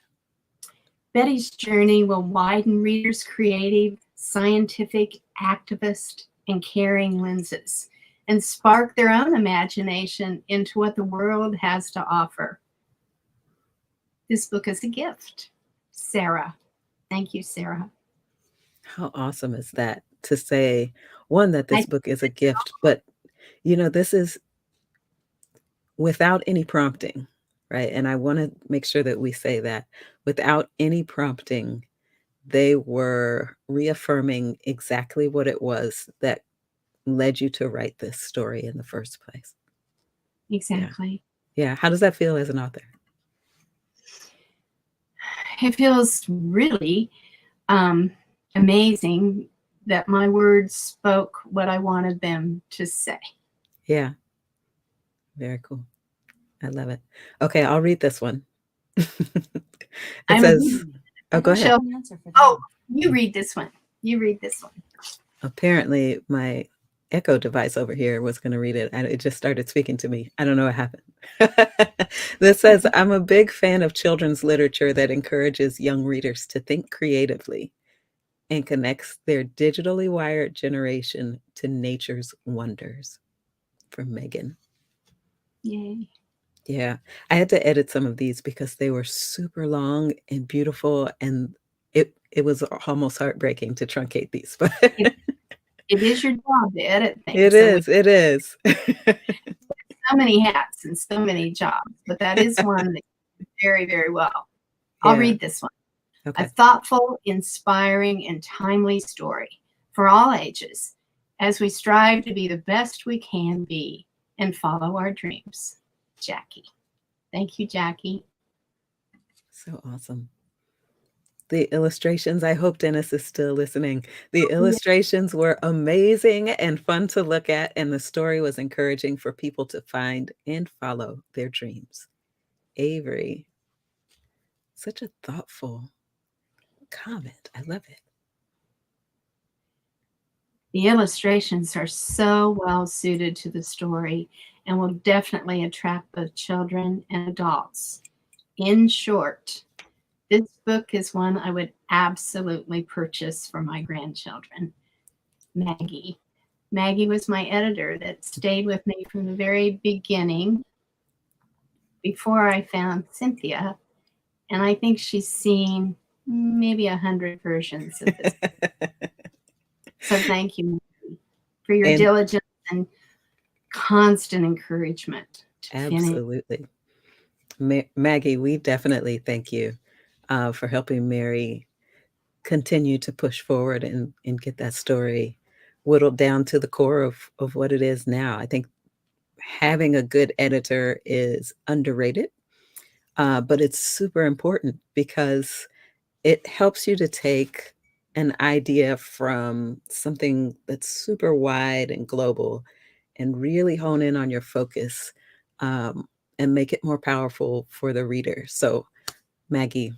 Betty's journey will widen readers' creative, scientific, activist, and caring lenses and spark their own imagination into what the world has to offer. This book is a gift. Sarah. Thank you, Sarah. How awesome is that, to say, one, that this book is a gift, but, you know, this is without any prompting, right? And I want to make sure that we say that without any prompting, they were reaffirming exactly what it was that led you to write this story in the first place. Exactly. Yeah. How does that feel as an author? It feels really amazing that my words spoke what I wanted them to say. Yeah. Very cool. I love it. Okay, I'll read this one. It says, oh, go ahead. Oh, you read this one. You read this one. Apparently, my Echo device over here was going to read it, and it just started speaking to me. I don't know what happened. This says, I'm a big fan of children's literature that encourages young readers to think creatively and connects their digitally wired generation to nature's wonders. From Megan. Yay. Yeah, I had to edit some of these because they were super long and beautiful, and it was almost heartbreaking to truncate these. But it is your job to edit things. It is. So many hats and so many jobs, but that is one that you do very, very well. I'll read this one. Okay. A thoughtful, inspiring, and timely story for all ages as we strive to be the best we can be and follow our dreams. Jackie. Thank you, Jackie. So awesome. The illustrations, I hope Dennis is still listening. The illustrations were amazing and fun to look at, and the story was encouraging for people to find and follow their dreams. Avery, such a thoughtful comment. I love it. The illustrations are so well suited to the story and will definitely attract both children and adults. In short, this book is one I would absolutely purchase for my grandchildren. Maggie. Maggie was my editor that stayed with me from the very beginning before I found Cynthia. And I think she's seen maybe 100 versions of this. So thank you, Maggie, for your diligence and constant encouragement to absolutely. Maggie, we definitely thank you for helping Mary continue to push forward and get that story whittled down to the core of what it is now. I think having a good editor is underrated, but it's super important because it helps you to take an idea from something that's super wide and global and really hone in on your focus, and make it more powerful for the reader. So, Maggie,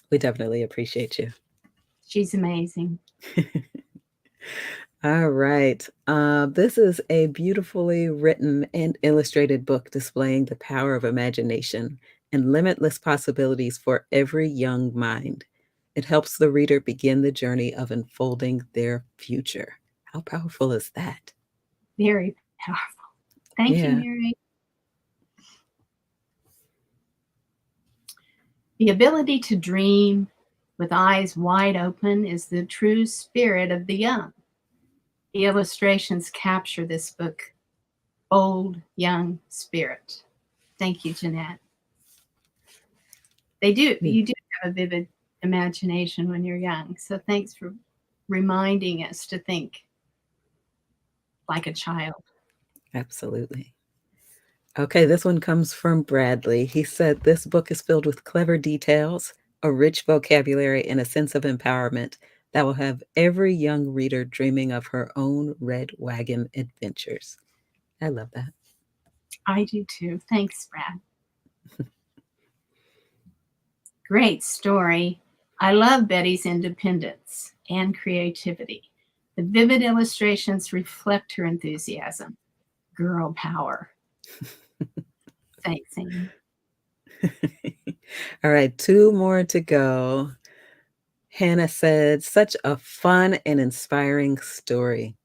we definitely appreciate you. She's amazing. All right. This is a beautifully written and illustrated book displaying the power of imagination and limitless possibilities for every young mind. It helps the reader begin the journey of unfolding their future. How powerful is that? Very powerful. Thank you, Mary. The ability to dream with eyes wide open is the true spirit of the young. The illustrations capture this book, bold, young spirit. Thank you, Jeanette. You do have a vivid imagination when you're young. So thanks for reminding us to think like a child. Absolutely. Okay, this one comes from Bradley. He said, this book is filled with clever details, a rich vocabulary, and a sense of empowerment that will have every young reader dreaming of her own red wagon adventures. I love that. I do too. Thanks, Brad. Great story. I love Betty's independence and creativity. The vivid illustrations reflect her enthusiasm. Girl power. Thanks, Amy. All right, 2 more to go. Hannah said, such a fun and inspiring story.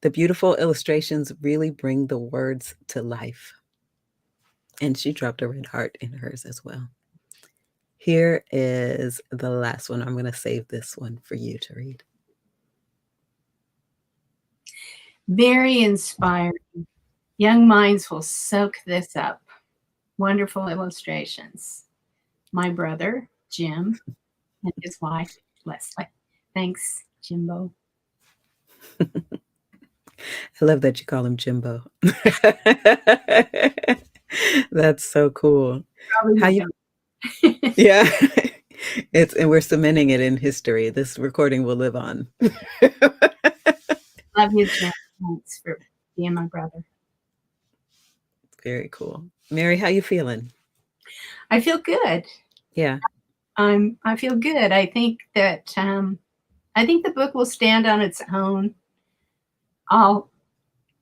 The beautiful illustrations really bring the words to life. And she dropped a red heart in hers as well. Here is the last one. I'm going to save this one for you to read. Very inspiring. Young minds will soak this up. Wonderful illustrations. My brother, Jim, and his wife, Leslie. Thanks, Jimbo. I love that you call him Jimbo. That's so cool. How you? Yeah, and we're cementing it in history. This recording will live on. Love you, Jim. Thanks for being my brother. Very cool. Mary, how you feeling? I feel good. Yeah. I feel good. I think that I think the book will stand on its own. I'll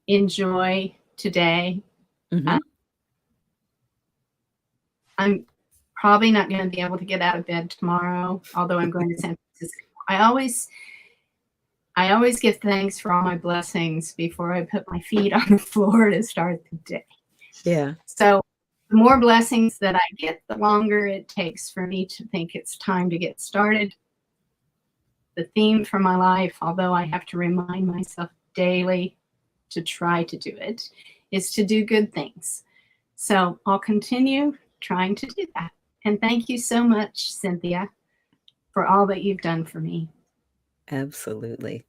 enjoy today. Mm-hmm. I'm probably not going to be able to get out of bed tomorrow, although I'm going to San Francisco. I always give thanks for all my blessings before I put my feet on the floor to start the day. Yeah. So the more blessings that I get, the longer it takes for me to think it's time to get started. The theme for my life, although I have to remind myself daily to try to do it, is to do good things. So I'll continue trying to do that. And thank you so much, Cynthia, for all that you've done for me. Absolutely.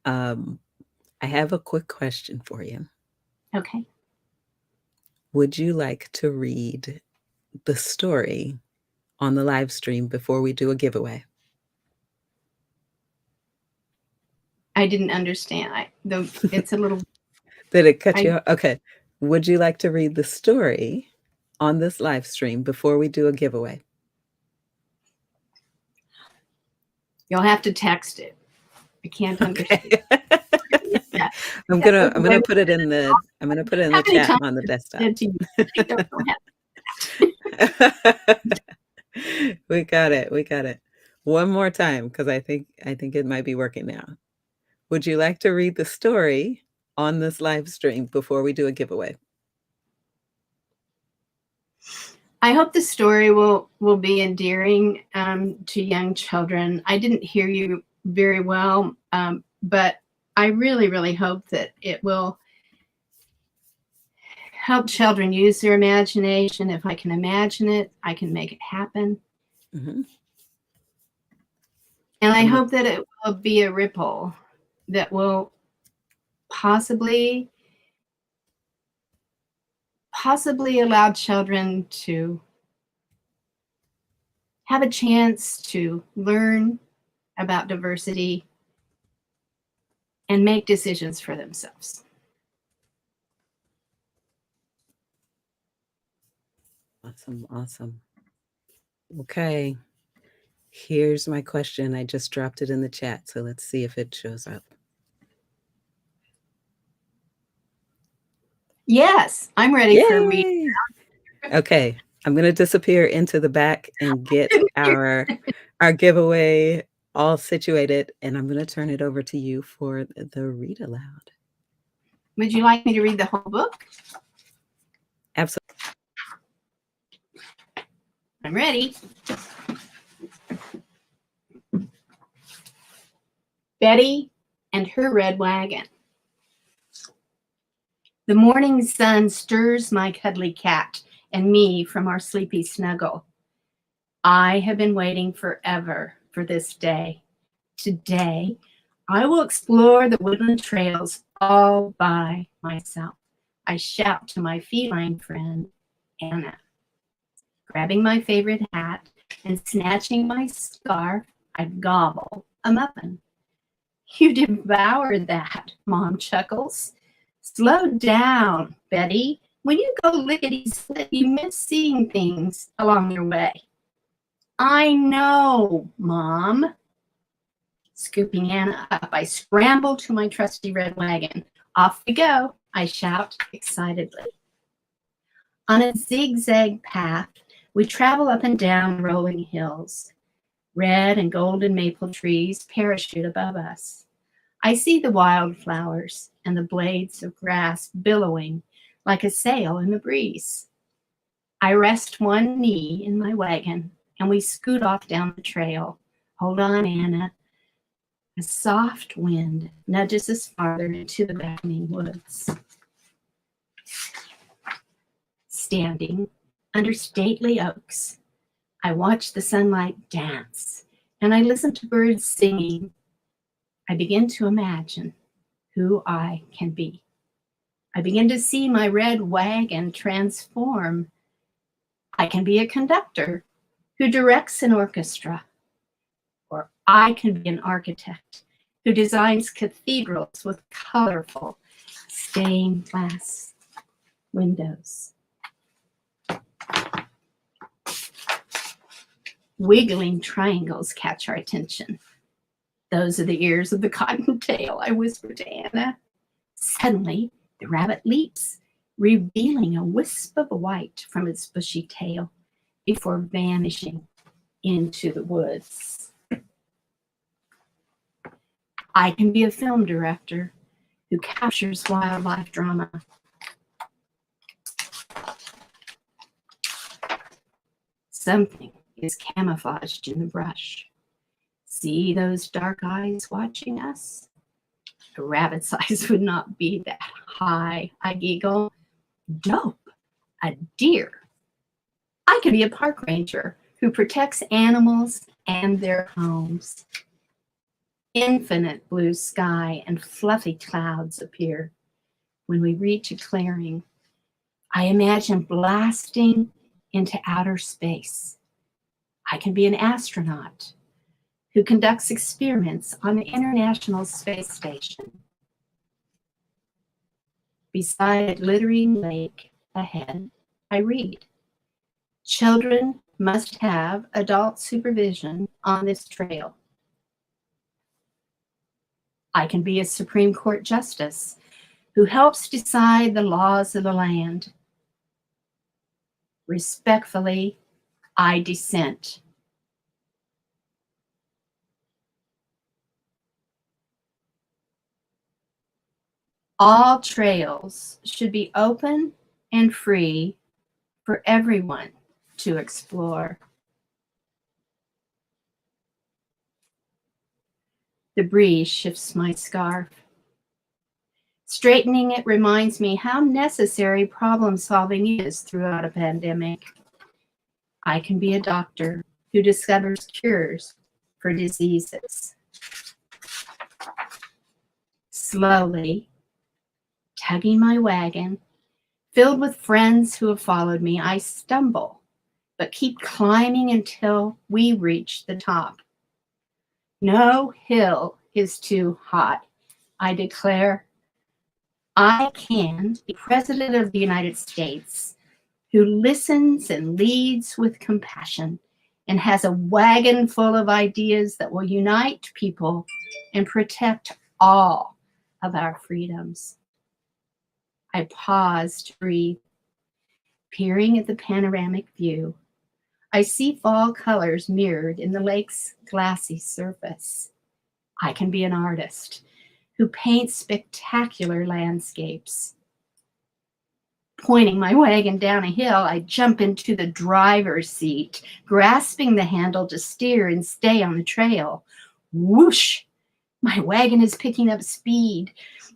I have a quick question for you. Okay. Would you like to read the story on the live stream before we do a giveaway? I didn't understand. It's a little... Did it cut you off? Okay. Would you like to read the story on this live stream before we do a giveaway? You'll have to text it. I can't understand. Okay. I'm gonna put it in the chat times on the desktop. said to you, I don't know how. We got it. One more time, because I think it might be working now. Would you like to read the story on this live stream before we do a giveaway? I hope the story will be endearing to young children. I didn't hear you very well, but I really, really hope that it will help children use their imagination. If I can imagine it, I can make it happen. Mm-hmm. And I hope that it will be a ripple that will possibly allow children to have a chance to learn about diversity and make decisions for themselves. Awesome. Okay. Here's my question. I just dropped it in the chat, so let's see if it shows up. Yes, I'm ready for a read. Okay, I'm going to disappear into the back and get our giveaway all situated, and I'm going to turn it over to you for the read aloud. Would you like me to read the whole book? Absolutely. I'm ready. Betty and her red wagon. The morning sun stirs my cuddly cat and me from our sleepy snuggle. I have been waiting forever for this day. Today, I will explore the woodland trails all by myself. I shout to my feline friend, Anna. Grabbing my favorite hat and snatching my scarf, I gobble a muffin. You devoured that, Mom chuckles. Slow down, Betty. When you go lickety-split, you miss seeing things along your way. I know, Mom. Scooping Anna up, I scramble to my trusty red wagon. Off we go, I shout excitedly. On a zigzag path, we travel up and down rolling hills. Red and golden maple trees parachute above us. I see the wildflowers and the blades of grass billowing like a sail in the breeze. I rest one knee in my wagon and we scoot off down the trail. Hold on, Anna. A soft wind nudges us farther into the beckoning woods. Standing under stately oaks, I watch the sunlight dance and I listen to birds singing. I begin to imagine who I can be. I begin to see my red wagon transform. I can be a conductor who directs an orchestra, or I can be an architect who designs cathedrals with colorful stained glass windows. Wiggling triangles catch our attention. Those are the ears of the cottontail, I whisper to Anna. Suddenly, the rabbit leaps, revealing a wisp of white from its bushy tail before vanishing into the woods. I can be a film director who captures wildlife drama. Something is camouflaged in the brush. See those dark eyes watching us? A rabbit's eyes would not be that high. I giggle. Dope, a deer. I can be a park ranger who protects animals and their homes. Infinite blue sky and fluffy clouds appear. When we reach a clearing, I imagine blasting into outer space. I can be an astronaut who conducts experiments on the International Space Station. Beside a glittering lake ahead, I read. Children must have adult supervision on this trail. I can be a Supreme Court justice who helps decide the laws of the land. Respectfully, I dissent. All trails should be open and free for everyone to explore. The breeze shifts my scarf. Straightening it reminds me how necessary problem solving is throughout a pandemic. I can be a doctor who discovers cures for diseases. Slowly, tugging my wagon, filled with friends who have followed me, I stumble, but keep climbing until we reach the top. No hill is too hot, I declare. I can be President of the United States who listens and leads with compassion and has a wagon full of ideas that will unite people and protect all of our freedoms. I pause to breathe, peering at the panoramic view. I see fall colors mirrored in the lake's glassy surface. I can be an artist who paints spectacular landscapes. Pointing my wagon down a hill, I jump into the driver's seat, grasping the handle to steer and stay on the trail. Whoosh! My wagon is picking up speed.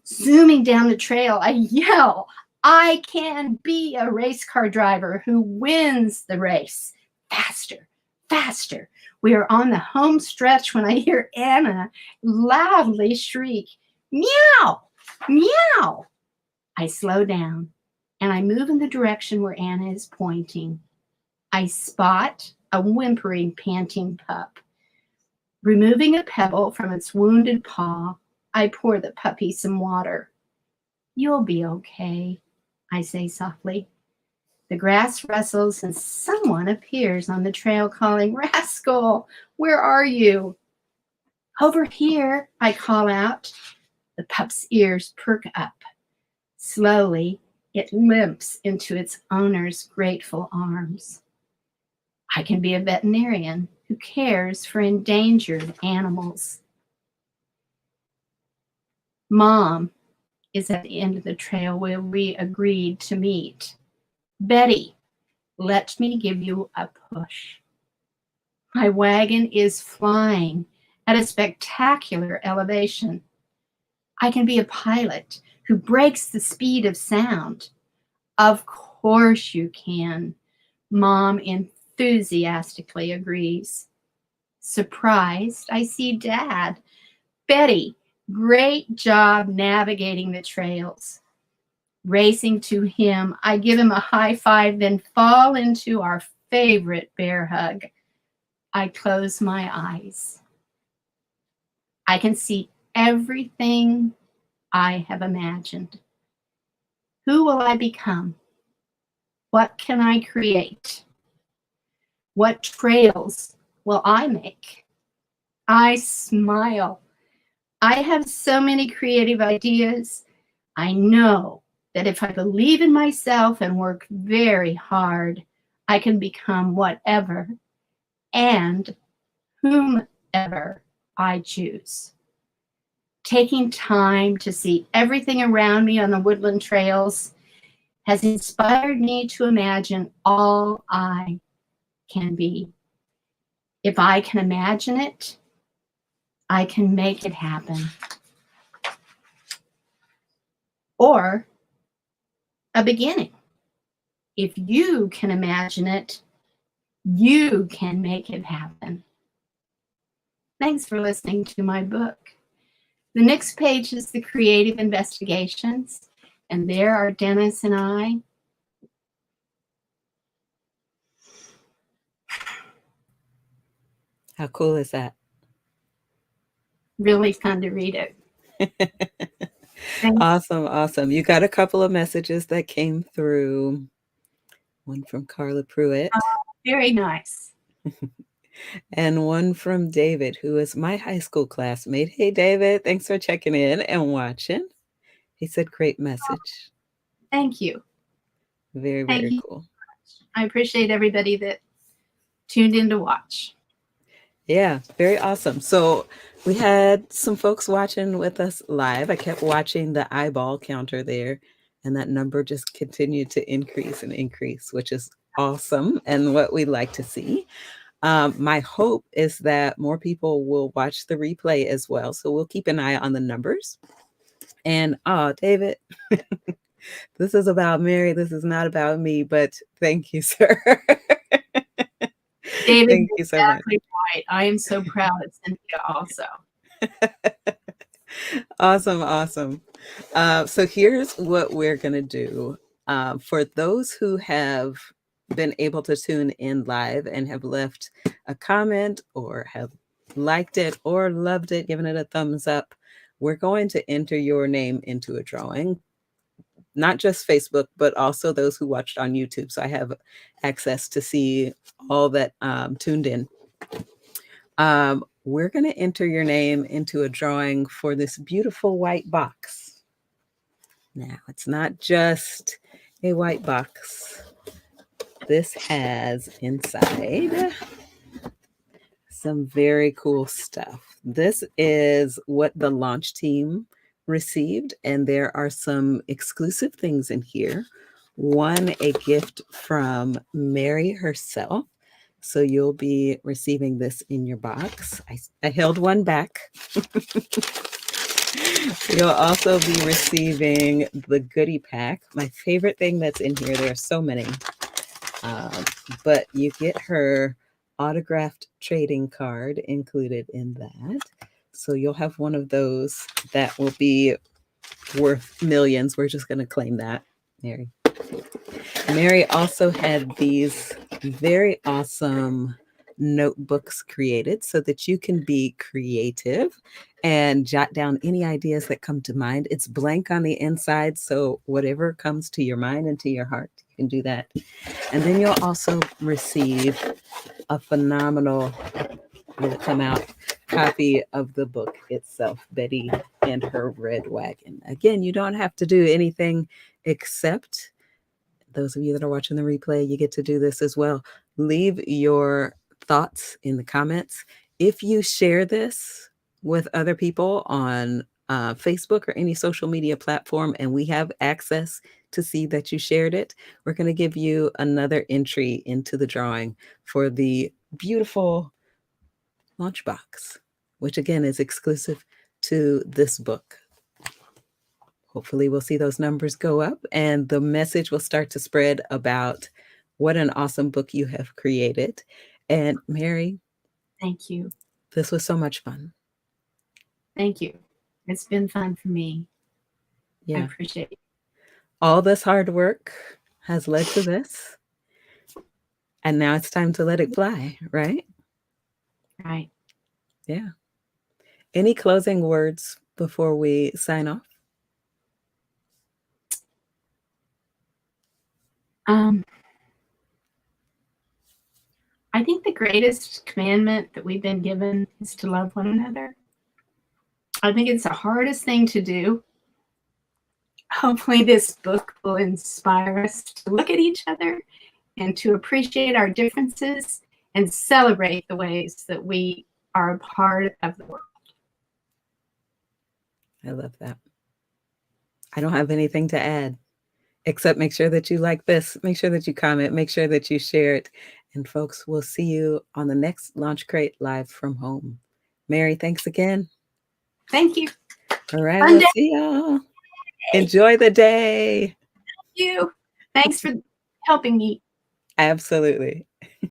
Zooming down the trail, I yell, I can be a race car driver who wins the race. Faster, faster. We are on the home stretch when I hear Anna loudly shriek, meow, meow. I slow down and I move in the direction where Anna is pointing. I spot a whimpering, panting pup. Removing a pebble from its wounded paw, I pour the puppy some water. You'll be okay, I say softly. The grass rustles and someone appears on the trail calling, Rascal, where are you? Over here, I call out. The pup's ears perk up. Slowly, it limps into its owner's grateful arms. I can be a veterinarian who cares for endangered animals. Mom is at the end of the trail where we agreed to meet. Betty, let me give you a push. My wagon is flying at a spectacular elevation. I can be a pilot who breaks the speed of sound. Of course you can, Mom enthusiastically agrees. Surprised, I see Dad. Betty, great job navigating the trails. Racing to him, I give him a high five, then fall into our favorite bear hug. I close my eyes. I can see everything I have imagined. Who will I become? What can I create? What trails will I make? I smile. I have so many creative ideas. I know that if I believe in myself and work very hard, I can become whatever and whomever I choose. Taking time to see everything around me on the woodland trails has inspired me to imagine all I can be. If I can imagine it, I can make it happen. Or a beginning. If you can imagine it, you can make it happen. Thanks for listening to my book. The next page is the creative investigations, and there are Dennis and I. How cool is that? Really fun to read it. Awesome, awesome. You got a couple of messages that came through. One from Carla Pruitt. Very nice. And one from David, who is my high school classmate. Hey, David, thanks for checking in and watching. He said, great message. Thank you. Very, Thank very you. cool. I appreciate everybody that tuned in to watch. Yeah, very awesome. So we had some folks watching with us live. I kept watching the eyeball counter there, and that number just continued to increase and increase, which is awesome and what we like to see. My hope is that more people will watch the replay as well. So we'll keep an eye on the numbers. And David, this is about Mary. This is not about me, but thank you, sir. David, thank you so much. Right. I am so proud of Cynthia also. Awesome, awesome. So here's what we're going to do. For those who have been able to tune in live and have left a comment or have liked it or loved it, given it a thumbs up, we're going to enter your name into a drawing. Not just Facebook, but also those who watched on YouTube. So I have access to see all that tuned in. We're going to enter your name into a drawing for this beautiful white box. Now, it's not just a white box. This has inside some very cool stuff. This is what the launch team received, and there are some exclusive things in here. One, a gift from Mary herself. So you'll be receiving this in your box. I held one back. You'll also be receiving the goodie pack. My favorite thing that's in here, there are so many, but you get her autographed trading card included in that. So you'll have one of those that will be worth millions. We're just going to claim that, Mary. Mary also had these very awesome notebooks created so that you can be creative and jot down any ideas that come to mind. It's blank on the inside, so whatever comes to your mind and to your heart, you can do that. And then you'll also receive a phenomenal, will it come out, copy of the book itself, Betty and Her Red Wagon. Again, you don't have to do anything except, those of you that are watching the replay, you get to do this as well. Leave your thoughts in the comments. If you share this with other people on Facebook or any social media platform, and we have access to see that you shared it, we're going to give you another entry into the drawing for the beautiful lunchbox, which again is exclusive to this book. Hopefully we'll see those numbers go up and the message will start to spread about what an awesome book you have created. And Mary, thank you. This was so much fun. Thank you. It's been fun for me. Yeah. I appreciate it. All this hard work has led to this. And now it's time to let it fly, right? Right. Yeah. Any closing words before we sign off? I think the greatest commandment that we've been given is to love one another. I think it's the hardest thing to do. Hopefully this book will inspire us to look at each other and to appreciate our differences and celebrate the ways that we are a part of the world. I love that. I don't have anything to add, except make sure that you like this, make sure that you comment, make sure that you share it. And folks, we'll see you on the next LaunchCrate Live from Home. Mary, thanks again. Thank you. All right, we'll see y'all. Enjoy the day. Thank you. Thanks for helping me. Absolutely.